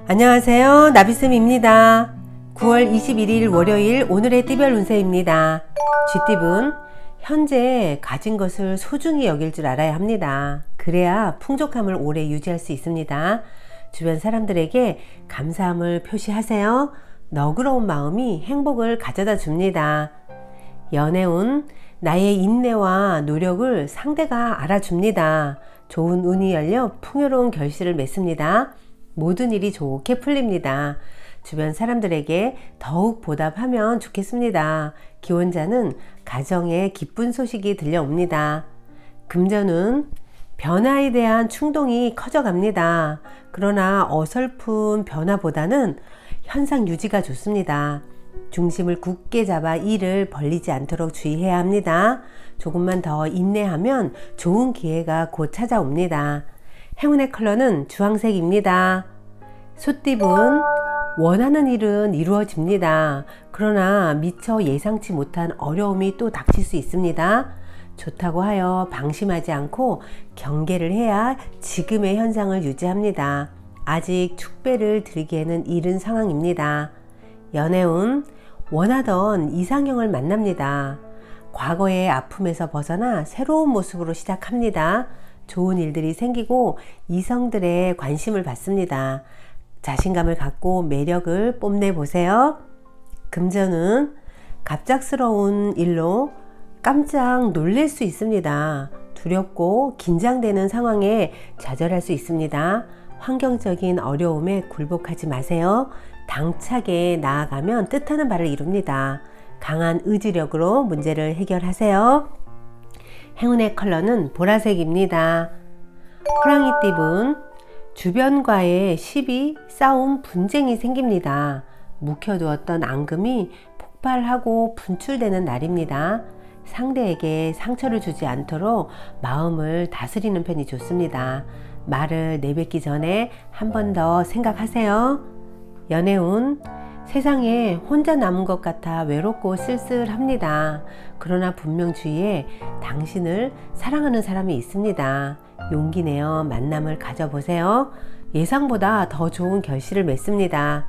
안녕하세요. 나비쌤입니다. 9월 21일 월요일 오늘의 띠별 운세입니다. 쥐띠분, 현재 가진 것을 소중히 여길 줄 알아야 합니다. 그래야 풍족함을 오래 유지할 수 있습니다. 주변 사람들에게 감사함을 표시하세요. 너그러운 마음이 행복을 가져다 줍니다. 연애운, 나의 인내와 노력을 상대가 알아줍니다. 좋은 운이 열려 풍요로운 결실을 맺습니다. 모든 일이 좋게 풀립니다. 주변 사람들에게 더욱 보답하면 좋겠습니다. 기혼자는 가정에 기쁜 소식이 들려옵니다. 금전운, 변화에 대한 충동이 커져갑니다. 그러나 어설픈 변화보다는 현상 유지가 좋습니다. 중심을 굳게 잡아 일을 벌리지 않도록 주의해야 합니다. 조금만 더 인내하면 좋은 기회가 곧 찾아옵니다. 행운의 컬러는 주황색입니다. 소띠분, 원하는 일은 이루어집니다. 그러나 미처 예상치 못한 어려움이 또 닥칠 수 있습니다. 좋다고 하여 방심하지 않고 경계를 해야 지금의 현상을 유지합니다. 아직 축배를 들기에는 이른 상황입니다. 연애운, 원하던 이상형을 만납니다. 과거의 아픔에서 벗어나 새로운 모습으로 시작합니다. 좋은 일들이 생기고 이성들의 관심을 받습니다. 자신감을 갖고 매력을 뽐내보세요. 금전은 갑작스러운 일로 깜짝 놀랄 수 있습니다. 두렵고 긴장되는 상황에 좌절할 수 있습니다. 환경적인 어려움에 굴복하지 마세요. 당차게 나아가면 뜻하는 바를 이룹니다. 강한 의지력으로 문제를 해결하세요. 행운의 컬러는 보라색입니다. 호랑이띠분, 주변과의 시비, 싸움, 분쟁이 생깁니다. 묵혀두었던 앙금이 폭발하고 분출되는 날입니다. 상대에게 상처를 주지 않도록 마음을 다스리는 편이 좋습니다. 말을 내뱉기 전에 한 번 더 생각하세요. 연애운, 세상에 혼자 남은 것 같아 외롭고 쓸쓸합니다. 그러나 분명 주위에 당신을 사랑하는 사람이 있습니다. 용기 내어 만남을 가져보세요. 예상보다 더 좋은 결실을 맺습니다.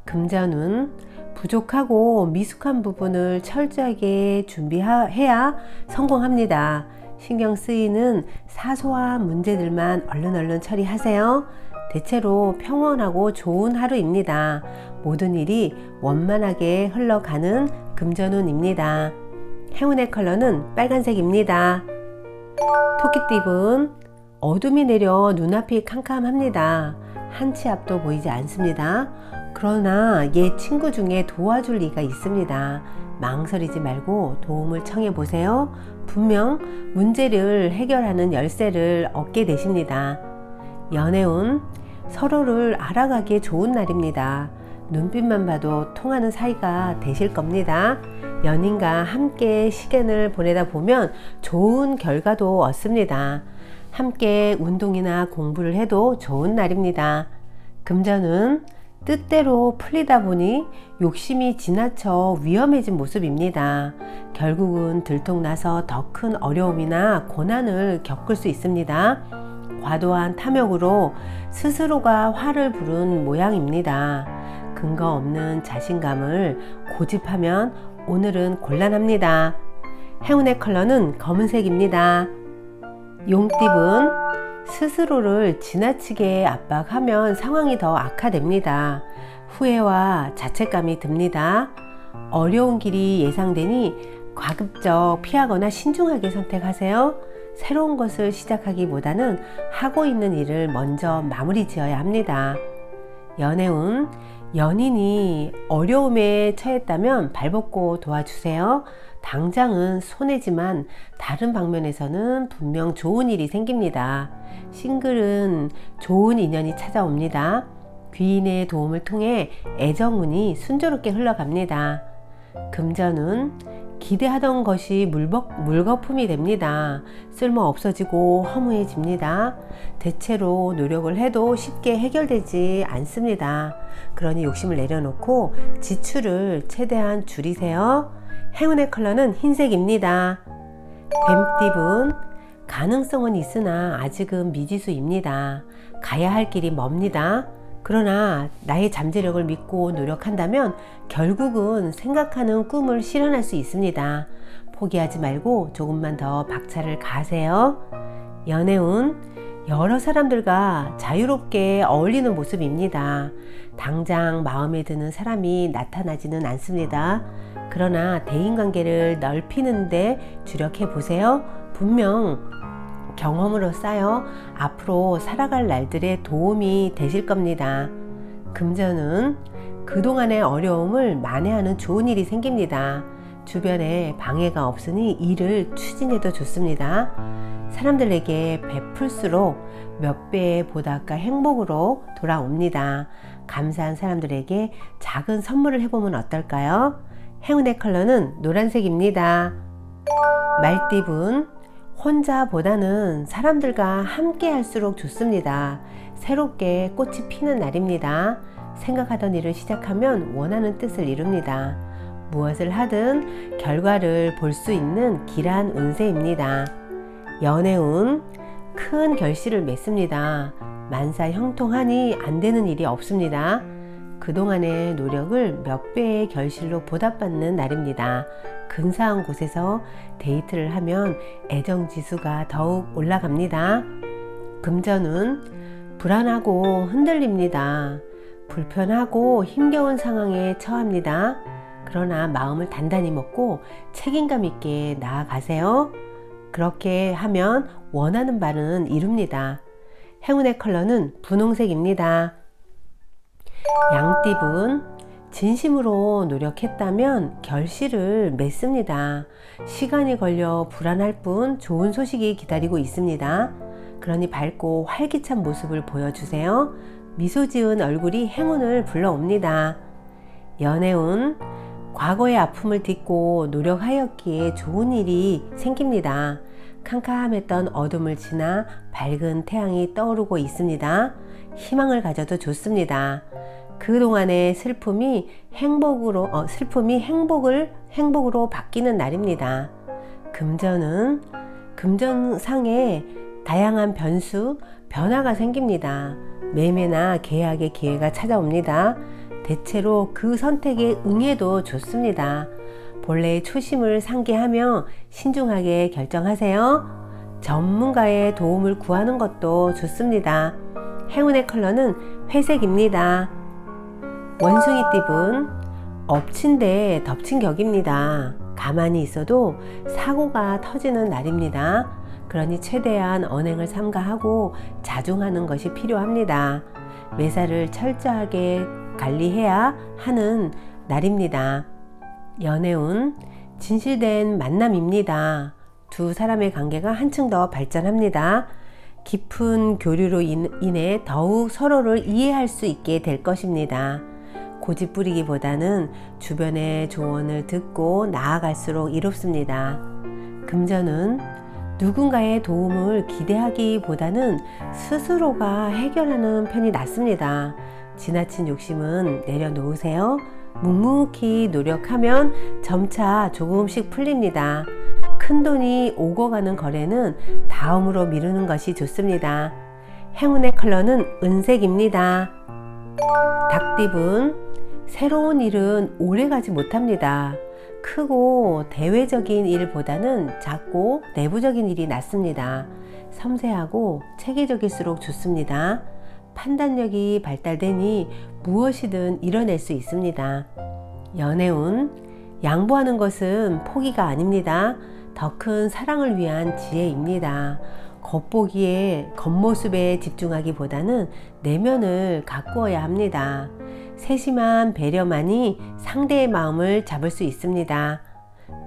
금전운, 부족하고 미숙한 부분을 철저하게 준비해야 성공합니다. 신경 쓰이는 사소한 문제들만 얼른 처리하세요. 대체로 평온하고 좋은 하루입니다. 모든 일이 원만하게 흘러가는 금전운입니다. 행운의 컬러는 빨간색입니다. 토끼띠분, 어둠이 내려 눈앞이 캄캄합니다. 한 치 앞도 보이지 않습니다. 그러나 옛 친구 중에 도와줄 이가 있습니다. 망설이지 말고 도움을 청해 보세요. 분명 문제를 해결하는 열쇠를 얻게 되십니다. 연애운, 서로를 알아가기에 좋은 날입니다. 눈빛만 봐도 통하는 사이가 되실 겁니다. 연인과 함께 시간을 보내다 보면 좋은 결과도 얻습니다. 함께 운동이나 공부를 해도 좋은 날입니다. 금전은 뜻대로 풀리다 보니 욕심이 지나쳐 위험해진 모습입니다. 결국은 들통나서 더 큰 어려움이나 고난을 겪을 수 있습니다. 과도한 탐욕으로 스스로가 화를 부른 모양입니다. 근거 없는 자신감을 고집하면 오늘은 곤란합니다. 행운의 컬러는 검은색입니다. 용띠분, 스스로를 지나치게 압박하면 상황이 더 악화됩니다. 후회와 자책감이 듭니다. 어려운 길이 예상되니 가급적 피하거나 신중하게 선택하세요. 새로운 것을 시작하기보다는 하고 있는 일을 먼저 마무리 지어야 합니다. 연애운, 연인이 어려움에 처했다면 발벗고 도와주세요. 당장은 손해지만 다른 방면에서는 분명 좋은 일이 생깁니다. 싱글은 좋은 인연이 찾아옵니다. 귀인의 도움을 통해 애정운이 순조롭게 흘러갑니다. 금전운, 기대하던 것이 물거품이 됩니다. 쓸모 없어지고 허무해집니다. 대체로 노력을 해도 쉽게 해결되지 않습니다. 그러니 욕심을 내려놓고 지출을 최대한 줄이세요. 행운의 컬러는 흰색입니다. 뱀띠분, 가능성은 있으나 아직은 미지수입니다. 가야 할 길이 멉니다. 그러나 나의 잠재력을 믿고 노력한다면 결국은 생각하는 꿈을 실현할 수 있습니다. 포기하지 말고 조금만 더 박차를 가세요. 연애운, 여러 사람들과 자유롭게 어울리는 모습입니다. 당장 마음에 드는 사람이 나타나지는 않습니다. 그러나 대인관계를 넓히는데 주력해 보세요. 분명 경험으로 쌓여 앞으로 살아갈 날들의 도움이 되실 겁니다. 금전은 그동안의 어려움을 만회하는 좋은 일이 생깁니다. 주변에 방해가 없으니 일을 추진해도 좋습니다. 사람들에게 베풀수록 몇 배의 보답과 행복으로 돌아옵니다. 감사한 사람들에게 작은 선물을 해보면 어떨까요? 행운의 컬러는 노란색입니다. 말띠분, 혼자보다는 사람들과 함께 할수록 좋습니다. 새롭게 꽃이 피는 날입니다. 생각하던 일을 시작하면 원하는 뜻을 이룹니다. 무엇을 하든 결과를 볼 수 있는 길한 운세입니다. 연애운, 큰 결실을 맺습니다. 만사 형통하니 안 되는 일이 없습니다. 그동안의 노력을 몇 배의 결실로 보답받는 날입니다. 근사한 곳에서 데이트를 하면 애정지수가 더욱 올라갑니다. 금전은 불안하고 흔들립니다. 불편하고 힘겨운 상황에 처합니다. 그러나 마음을 단단히 먹고 책임감 있게 나아가세요. 그렇게 하면 원하는 바는 이룹니다. 행운의 컬러는 분홍색입니다. 양띠분, 진심으로 노력했다면 결실을 맺습니다. 시간이 걸려 불안할 뿐 좋은 소식이 기다리고 있습니다. 그러니 밝고 활기찬 모습을 보여주세요. 미소 지은 얼굴이 행운을 불러옵니다. 연애운, 과거의 아픔을 딛고 노력하였기에 좋은 일이 생깁니다. 캄캄했던 어둠을 지나 밝은 태양이 떠오르고 있습니다. 희망을 가져도 좋습니다. 그동안의 슬픔이 행복으로 바뀌는 날입니다. 금전은 금전상에 다양한 변화가 생깁니다. 매매나 계약의 기회가 찾아옵니다. 대체로 그 선택에 응해도 좋습니다. 본래의 초심을 상기하며 신중하게 결정하세요. 전문가의 도움을 구하는 것도 좋습니다. 행운의 컬러는 회색입니다. 원숭이띠분, 엎친 데 덮친 격입니다. 가만히 있어도 사고가 터지는 날입니다. 그러니 최대한 언행을 삼가하고 자중하는 것이 필요합니다. 매사를 철저하게 관리해야 하는 날입니다. 연애운, 진실된 만남입니다. 두 사람의 관계가 한층 더 발전합니다. 깊은 교류로 인해 더욱 서로를 이해할 수 있게 될 것입니다. 고집 부리기보다는 주변의 조언을 듣고 나아갈수록 이롭습니다. 금전은 누군가의 도움을 기대하기보다는 스스로가 해결하는 편이 낫습니다. 지나친 욕심은 내려놓으세요. 묵묵히 노력하면 점차 조금씩 풀립니다. 큰돈이 오고 가는 거래는 다음으로 미루는 것이 좋습니다. 행운의 컬러는 은색입니다. 닭띠분, 새로운 일은 오래가지 못합니다. 크고 대외적인 일보다는 작고 내부적인 일이 낫습니다. 섬세하고 체계적일수록 좋습니다. 판단력이 발달되니 무엇이든 이뤄낼 수 있습니다. 연애운, 양보하는 것은 포기가 아닙니다. 더 큰 사랑을 위한 지혜입니다. 겉보기에 겉모습에 집중하기보다는 내면을 가꾸어야 합니다. 세심한 배려만이 상대의 마음을 잡을 수 있습니다.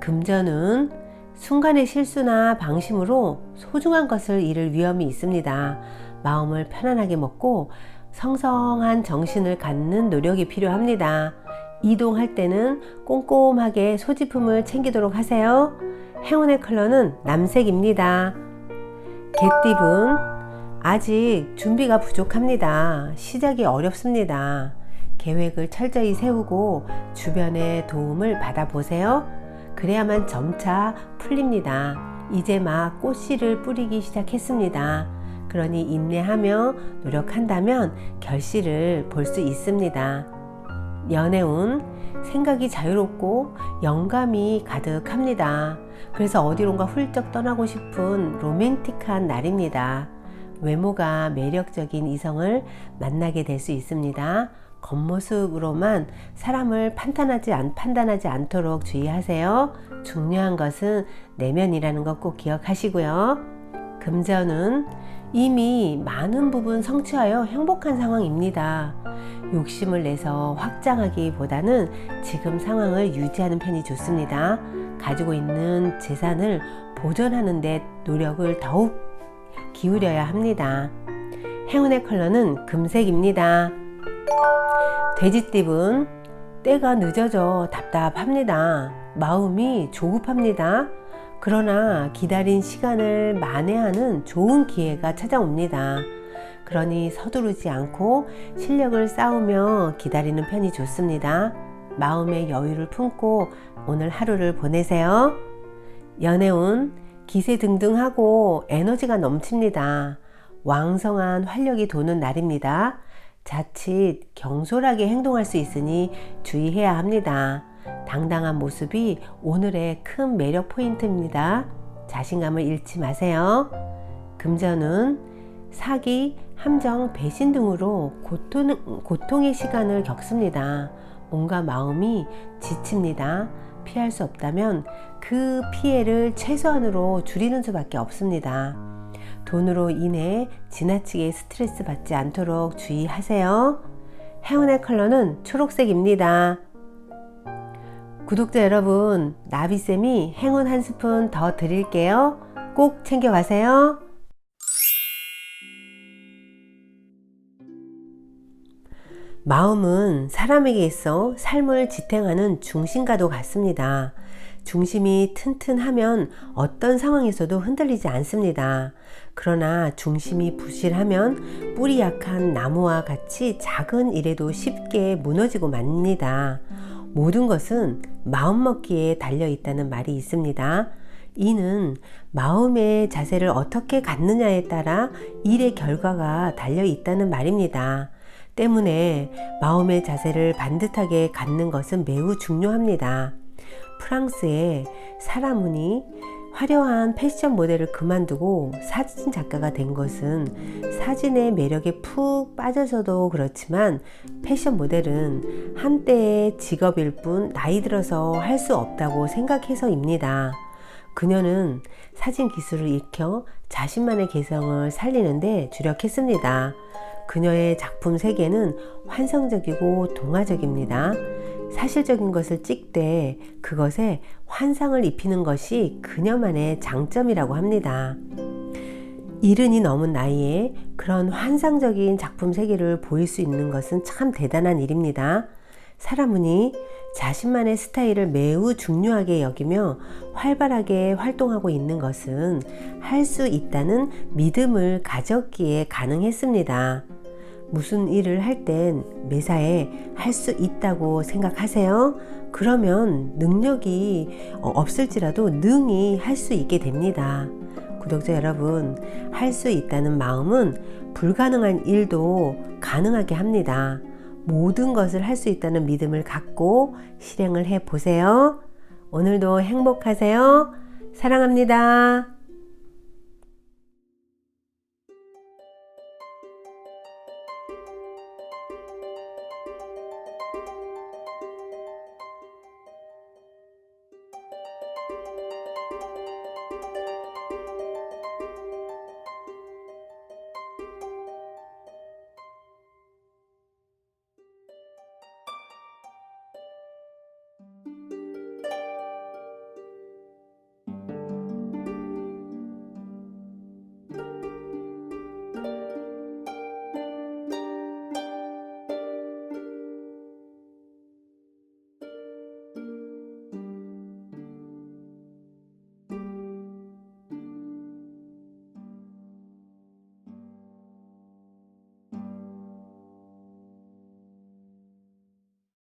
금전은 순간의 실수나 방심으로 소중한 것을 잃을 위험이 있습니다. 마음을 편안하게 먹고 성성한 정신을 갖는 노력이 필요합니다. 이동할 때는 꼼꼼하게 소지품을 챙기도록 하세요. 행운의 컬러는 남색입니다. 개띠분, 아직 준비가 부족합니다. 시작이 어렵습니다. 계획을 철저히 세우고 주변의 도움을 받아보세요. 그래야만 점차 풀립니다. 이제 막 꽃씨를 뿌리기 시작했습니다. 그러니 인내하며 노력한다면 결실을 볼 수 있습니다. 연애운, 생각이 자유롭고 영감이 가득합니다. 그래서 어디론가 훌쩍 떠나고 싶은 로맨틱한 날입니다. 외모가 매력적인 이성을 만나게 될 수 있습니다. 겉모습으로만 사람을 판단하지 않도록 주의하세요. 중요한 것은 내면이라는 것 꼭 기억하시고요. 금전은 이미 많은 부분 성취하여 행복한 상황입니다. 욕심을 내서 확장하기보다는 지금 상황을 유지하는 편이 좋습니다. 가지고 있는 재산을 보존하는 데 노력을 더욱 기울여야 합니다. 행운의 컬러는 금색입니다. 돼지띠분, 때가 늦어져 답답합니다. 마음이 조급합니다. 그러나 기다린 시간을 만회하는 좋은 기회가 찾아옵니다. 그러니 서두르지 않고 실력을 쌓으며 기다리는 편이 좋습니다. 마음의 여유를 품고 오늘 하루를 보내세요. 연애운, 기세등등하고 에너지가 넘칩니다. 왕성한 활력이 도는 날입니다. 자칫 경솔하게 행동할 수 있으니 주의해야 합니다. 당당한 모습이 오늘의 큰 매력 포인트입니다. 자신감을 잃지 마세요. 금전은 사기, 함정, 배신 등으로 고통의 시간을 겪습니다. 온갖 마음이 지칩니다. 피할 수 없다면 그 피해를 최소한으로 줄이는 수밖에 없습니다. 돈으로 인해 지나치게 스트레스 받지 않도록 주의하세요. 행운의 컬러는 초록색입니다. 구독자 여러분, 나비쌤이 행운 한 스푼 더 드릴게요. 꼭 챙겨가세요. 마음은 사람에게 있어 삶을 지탱하는 중심과도 같습니다. 중심이 튼튼하면 어떤 상황에서도 흔들리지 않습니다. 그러나 중심이 부실하면 뿌리 약한 나무와 같이 작은 일에도 쉽게 무너지고 맙니다. 모든 것은 마음먹기에 달려 있다는 말이 있습니다. 이는 마음의 자세를 어떻게 갖느냐에 따라 일의 결과가 달려 있다는 말입니다. 때문에 마음의 자세를 반듯하게 갖는 것은 매우 중요합니다. 프랑스의 사라문이 화려한 패션 모델을 그만두고 사진 작가가 된 것은 사진의 매력에 푹 빠져서도 그렇지만 패션 모델은 한때의 직업일 뿐 나이 들어서 할 수 없다고 생각해서입니다. 그녀는 사진 기술을 익혀 자신만의 개성을 살리는데 주력했습니다. 그녀의 작품 세계는 환상적이고 동화적입니다. 사실적인 것을 찍되 그것에 환상을 입히는 것이 그녀만의 장점이라고 합니다. 이른이 넘은 나이에 그런 환상적인 작품 세계를 보일 수 있는 것은 참 대단한 일입니다. 사라문이 자신만의 스타일을 매우 중요하게 여기며 활발하게 활동하고 있는 것은 할 수 있다는 믿음을 가졌기에 가능했습니다. 무슨 일을 할 땐 매사에 할 수 있다고 생각하세요. 그러면 능력이 없을지라도 능히 할 수 있게 됩니다. 구독자 여러분, 할 수 있다는 마음은 불가능한 일도 가능하게 합니다. 모든 것을 할 수 있다는 믿음을 갖고 실행을 해 보세요. 오늘도 행복하세요. 사랑합니다.